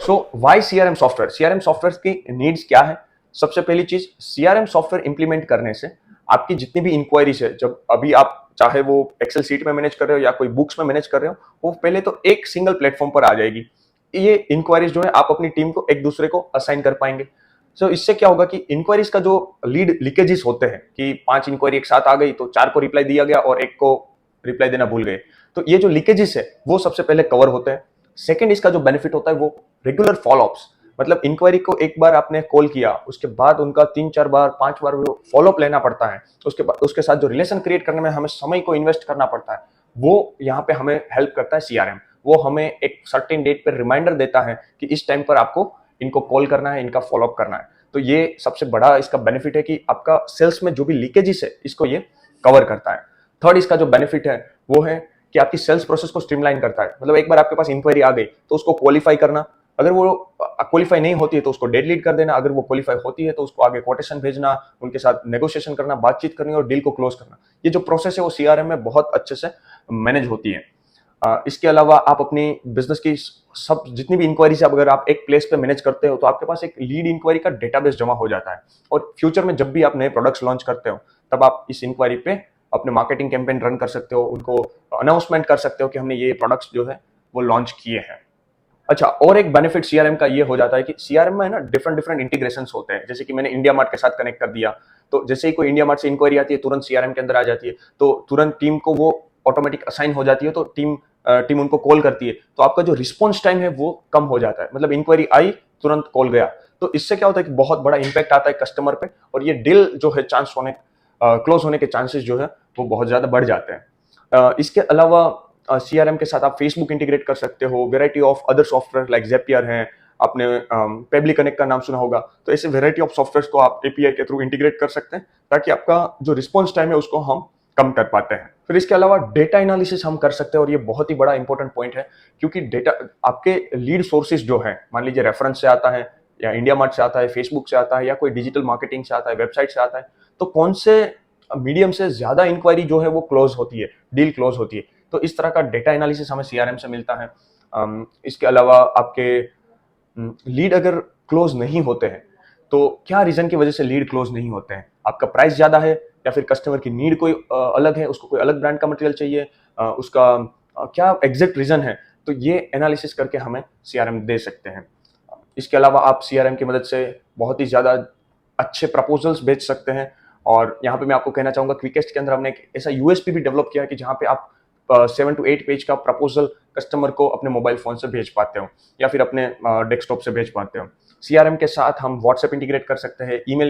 So why CRM software? CRM software की needs क्या है? सबसे पहली चीज, सीआरएम सॉफ्टवेयर इंप्लीमेंट करने से आपकी जितनी भी इंक्वायरीज है, जब अभी आप चाहे वो एक्सेल सीट में मैनेज कर रहे हो या कोई बुक्स में मैनेज कर रहे हो, वो पहले तो एक सिंगल प्लेटफॉर्म पर आ जाएगी। ये इंक्वायरीज जो है आप अपनी टीम को एक दूसरे को असाइन कर पाएंगे। सो इससे क्या होगा कि इंक्वायरीज का जो लीड लीकेजेस होते हैं कि 5 इंक्वायरी एक साथ आ गई तो 4 को रिप्लाई दिया गया और एक को रिप्लाई देना भूल गए, तो ये जो लीकेजेस है वो सबसे पहले कवर होते हैं। सेकंड, इसका जो बेनिफिट होता है वो रेगुलर फॉलोअप्स, मतलब इंक्वायरी को एक बार आपने कॉल किया, उसके बाद उनका 3-4 बार 5 बार फॉलोअप लेना पड़ता है। उसके बाद उसके साथ जो रिलेशन क्रिएट करने में हमें समय को इन्वेस्ट करना पड़ता है, वो यहाँ पे हमें हेल्प करता है सीआरएम। वो हमें एक सर्टेन डेट पर रिमाइंडर देता है कि इस टाइम पर आपको इनको कॉल करना है, इनका फॉलोअप करना है। तो ये सबसे बड़ा इसका बेनिफिट है कि आपका सेल्स में जो भी लीकेजेस है इसको ये कवर करता है। थर्ड, इसका जो बेनिफिट है वो है कि आपकी सेल्स प्रोसेस को स्ट्रीमलाइन करता है। मतलब एक बार आपके पास इंक्वायरी आ गई तो उसको क्वालिफाई करना, अगर वो क्वालिफाई नहीं होती है तो उसको डिलीट कर देना, अगर वो क्वालिफाई होती है तो उसको आगे कोटेशन भेजना, उनके साथ नेगोशिएशन करना, बातचीत करनी और डील को क्लोज करना। ये जो प्रोसेस है वो सीआरएम में बहुत अच्छे से मैनेज होती है। इसके अलावा आप अपनी बिजनेस की सब जितनी भी इंक्वायरीज अगर आप एक प्लेस पे मैनेज करते हो तो आपके पास एक लीड इंक्वायरी का डेटाबेस जमा हो जाता है, और फ्यूचर में जब भी आप नए प्रोडक्ट्स लॉन्च करते हो तब आप इस इंक्वायरी पे अपने मार्केटिंग कैंपेन रन कर सकते हो, उनको अनाउंसमेंट कर सकते हो कि हमने ये प्रोडक्ट्स जो है वो लॉन्च किए हैं। अच्छा, और एक बेनिफिट सीआरएम का ये हो जाता है कि सीआरएम में ना डिफरेंट डिफरेंट इंटीग्रेशंस होते हैं। जैसे कि मैंने इंडिया मार्ट के साथ कनेक्ट कर दिया, तो जैसे ही कोई इंडिया मार्ट से इंक्वायरी आती है तुरंत सीआरएम के अंदर आ जाती है, तो तुरंत टीम को वो ऑटोमेटिक असाइन हो जाती है, तो टीम उनको कॉल करती है, तो आपका जो रिस्पॉन्स टाइम है वो कम हो जाता है। मतलब इंक्वायरी आई, तुरंत कॉल गया, तो इससे क्या होता है कि बहुत बड़ा इंपैक्ट आता है कस्टमर पे, और ये डील जो है चांस होने क्लोज होने के चांसेस जो है वो बहुत ज्यादा बढ़ जाते हैं। इसके अलावा सीआरएम के साथ आप फेसबुक इंटीग्रेट कर सकते हो, variety of other software like Zapier हैं, आपने पेबली कनेक्ट का नाम सुना होगा, तो ऐसे वेराइटी ऑफ सॉफ्टवेयर को आप एपीआई के थ्रू इंटीग्रेट कर सकते हैं ताकि आपका जो रिस्पॉन्स टाइम है उसको हम कम कर पाते हैं। फिर इसके अलावा डेटा एनालिसिस हम कर सकते हैं, और ये बहुत ही बड़ा इंपॉर्टेंट पॉइंट है, क्योंकि डेटा आपके लीड सोर्सेज जो है, मान लीजिए रेफरेंस से आता है या इंडिया मार्ट से आता है, फेसबुक से आता है या कोई डिजिटल मार्केटिंग से आता है, वेबसाइट से आता है, तो कौन से मीडियम से ज्यादा इंक्वायरी जो है वो क्लोज होती है, डील क्लोज होती है, तो इस तरह का डेटा एनालिसिस हमें सीआरएम से मिलता है। इसके अलावा आपके लीड अगर क्लोज नहीं होते हैं तो क्या रीजन की वजह से लीड क्लोज नहीं होते हैं, आपका प्राइस ज्यादा है या फिर कस्टमर की नीड कोई अलग है, उसको कोई अलग ब्रांड का मटेरियल चाहिए, उसका क्या एग्जैक्ट रीजन है, तो ये एनालिसिस करके हमें सीआरएम दे सकते हैं। इसके अलावा आप सीआरएम की मदद से बहुत ही ज्यादा अच्छे प्रपोजल्स भेज सकते हैं, और यहाँ पे मैं आपको कहना चाहूंगा क्विकेस्ट के अंदर हमने एक ऐसा यूएसपी भी डेवलप किया है कि जहाँ पे आप 7 to 8 पेज का प्रपोजल कस्टमर को अपने मोबाइल फोन से भेज पाते हो या फिर अपने डेस्कटॉप से भेज पाते हो। सीआरएम के साथ हम व्हाट्सएप इंटीग्रेट कर सकते हैं, ईमेल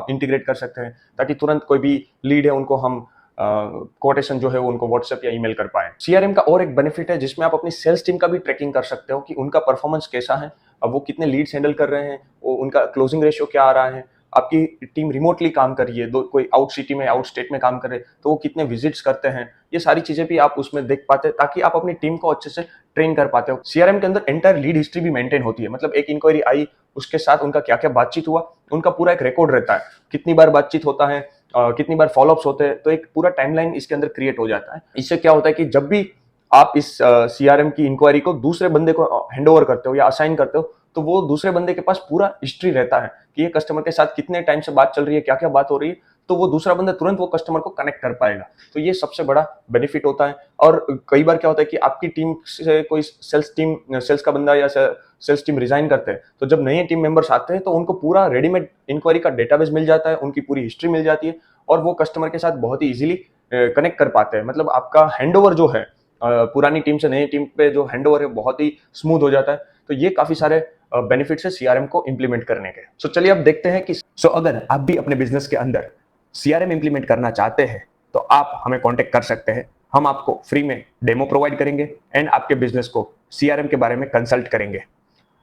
इंटीग्रेट कर सकते हैं, ताकि तुरंत कोई भी लीड है उनको हम कोटेशन जो है वो उनको व्हाट्सएप या ईमेल कर पाए। सीआरएम का और एक बेनिफिट है जिसमें आप अपनी सेल्स टीम का भी ट्रैकिंग कर सकते हो कि उनका परफॉर्मेंस कैसा है, अब वो कितने लीड्स हैंडल कर रहे हैं, वो उनका क्लोजिंग रेशियो क्या आ रहा है, आपकी टीम रिमोटली काम कर रही है, दो कोई आउट सिटी में आउट स्टेट में काम कर रहे हैं तो वो कितने विजिट्स करते हैं, ये सारी चीजें भी आप उसमें देख पाते हैं ताकि आप अपनी टीम को अच्छे से ट्रेन कर पाते हो। सीआरएम के अंदर एंटायर लीड हिस्ट्री भी मेंटेन होती है, मतलब एक इंक्वायरी आई उसके साथ उनका क्या क्या बातचीत हुआ, उनका पूरा एक रिकॉर्ड रहता है, कितनी बार बातचीत होता है, कितनी बार फॉलोअप्स होते हैं, तो एक पूरा टाइमलाइन इसके अंदर क्रिएट हो जाता है। इससे क्या होता है कि जब भी आप इस सीआरएम की इंक्वायरी को दूसरे बंदे को हैंड ओवर करते हो या असाइन करते हो, तो वो दूसरे बंदे के पास पूरा हिस्ट्री रहता है कि ये कस्टमर के साथ कितने टाइम से बात चल रही है, क्या क्या बात हो रही है, तो वो दूसरा बंदा तुरंत वो कस्टमर को कनेक्ट कर पाएगा। तो ये सबसे बड़ा बेनिफिट होता है। और कई बार क्या होता है कि आपकी टीम से कोई सेल्स का बंदा या सेल्स टीम रिजाइन करते हैं, तो जब नए टीम मेंबर्स आते हैं तो उनको पूरा रेडीमेड इंक्वायरी का डेटाबेस मिल जाता है, उनकी पूरी हिस्ट्री मिल जाती है, और वो कस्टमर के साथ बहुत ही इजीली कनेक्ट कर पाते हैं। मतलब आपका हैंडओवर जो है पुरानी टीम से नई टीम पे जो हैंडओवर है बहुत ही स्मूथ हो जाता है। तो ये काफी सारे बेनिफिट्स है सीआरएम को इंप्लीमेंट करने के। सो चलिए अब देखते हैं कि अगर आप भी अपने बिजनेस के अंदर सीआरएम इंप्लीमेंट करना चाहते हैं तो आप हमें कांटेक्ट कर सकते हैं। हम आपको फ्री में डेमो प्रोवाइड करेंगे एंड आपके बिजनेस को सीआरएम के बारे में कंसल्ट करेंगे।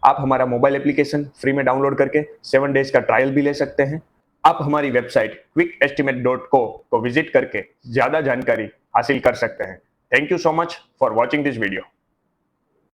आप हमारा मोबाइल एप्लीकेशन फ्री में डाउनलोड करके 7 डेज का ट्रायल भी ले सकते हैं। आप हमारी वेबसाइट quickestimate.co को विजिट करके ज्यादा जानकारी हासिल कर सकते हैं। Thank you so much for watching this video.